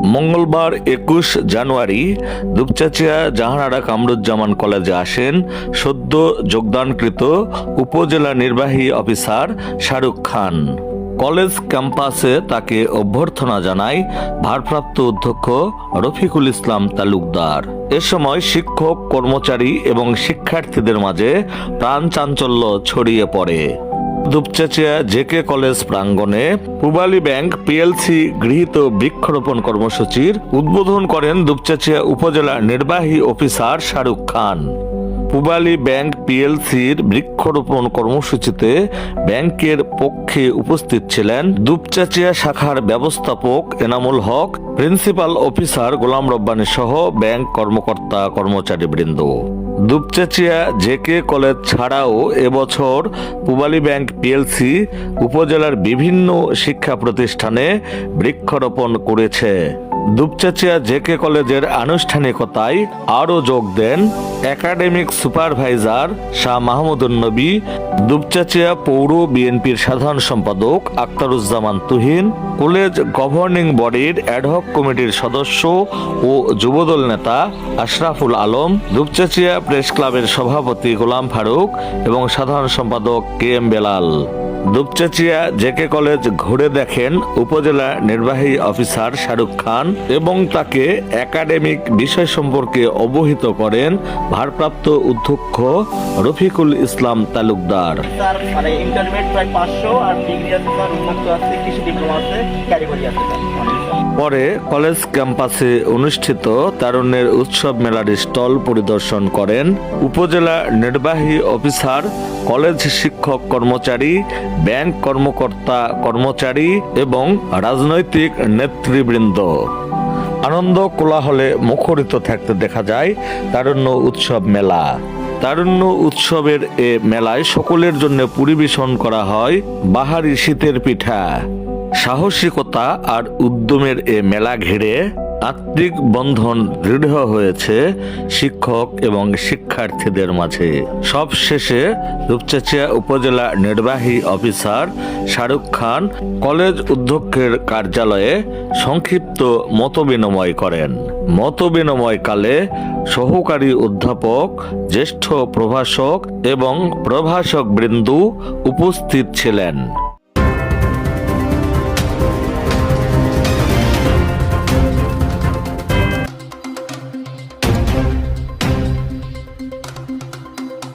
মঙ্গলবার ২১ জানুয়ারি দুপচাঁচিয়া জাহানারা কামরুজ্জামান কলেজে আসেন সদ্য যোগদানকৃত উপজেলা নির্বাহী অফিসার শাহরুখ খান। কলেজ ক্যাম্পাসে তাকে অভ্যর্থনা জানায় ভারপ্রাপ্ত অধ্যক্ষ রফিকুল ইসলাম তালুকদার। এ সময় শিক্ষক, কর্মচারী এবং শিক্ষার্থীদের মাঝে প্রাণ চাঞ্চল্য ছড়িয়ে পড়ে। দুপচাঁচিয়া জেকে কলেজ প্রাঙ্গণে পূবালী ব্যাংক পিএলসি গৃহীত বৃক্ষরোপণ কর্মসূচির উদ্বোধন করেন দুপচাঁচিয়া উপজেলা নির্বাহী অফিসার শাহরুখ খান। পূবালী ব্যাংক পিএলসির বৃক্ষরোপণ কর্মসূচিতে ব্যাংকের পক্ষে উপস্থিত ছিলেন দুপচাঁচিয়া শাখার ব্যবস্থাপক এনামুল হক, প্রিন্সিপাল অফিসার গোলাম রব্বানী সহ ব্যাংক কর্মকর্তা কর্মচারীবৃন্দ। দুপচাঁচিয়া জেকে কলেজ ছাড়াও এবছর পূবালী ব্যাংক পিএলসি উপজেলার বিভিন্ন শিক্ষা প্রতিষ্ঠানে বৃক্ষরোপণ করেছে। দুপচাঁচিয়া জেকে কলেজের আনুষ্ঠানিকতায় আরও যোগ দেন একাডেমিক সুপারভাইজার শাহ মাহমুদুন নবী, দুপচাঁচিয়া পৌর বিএনপির সাধারণ সম্পাদক আখতারুজ্জামান তুহিন, কলেজ গভর্নিং বডির অ্যাডহক কমিটির সদস্য ও যুবদল নেতা আশরাফুল আলম, দুপচাঁচিয়া প্রেস ক্লাবের সভাপতি গোলাম ফারুক এবং সাধারণ সম্পাদক KM Belal. Dupchanchia JK college ঘুরে দেখেন উপজেলা নির্বাহী অফিসার শাহরুখ খান এবং তাকে একাডেমিক বিষয় সম্পর্কে অবহিত করেন ভারপ্রাপ্ত অধ্যক্ষ রফিকুল ইসলাম তালুকদার। পরে কলেজ ক্যাম্পাসে অনুষ্ঠিত তারুণ্যের উৎসব মেলার স্টল পরিদর্শন করেন উপজেলা নির্বাহী অফিসার, কলেজ শিক্ষক কর্মচারী, ব্যাংক কর্মকর্তা কর্মচারী এবং রাজনৈতিক নেতৃবৃন্দ। আনন্দ কোলাহলে মুখরিত থাকতে দেখা যায় তারুণ্য উৎসব মেলা। তারুণ্য উৎসবের এ মেলায় সকলের জন্য পরিবেশন করা হয় বাহারি শীতের পিঠা। সাহসিকতা আর উদ্যমের এ মেলা ঘিরে আত্মিক বন্ধন দৃঢ় হয়েছে শিক্ষক এবং শিক্ষার্থীদের মাঝে। সবশেষে দুপচাঁচিয়া উপজেলা নির্বাহী অফিসার শাহরুখ খান কলেজ অধ্যক্ষের কার্যালয়ে সংক্ষিপ্ত মতবিনিময় করেন। মতবিনিময়কালে সহকারী অধ্যাপক, জ্যেষ্ঠ প্রভাষক এবং প্রভাষক বৃন্দ উপস্থিত ছিলেন।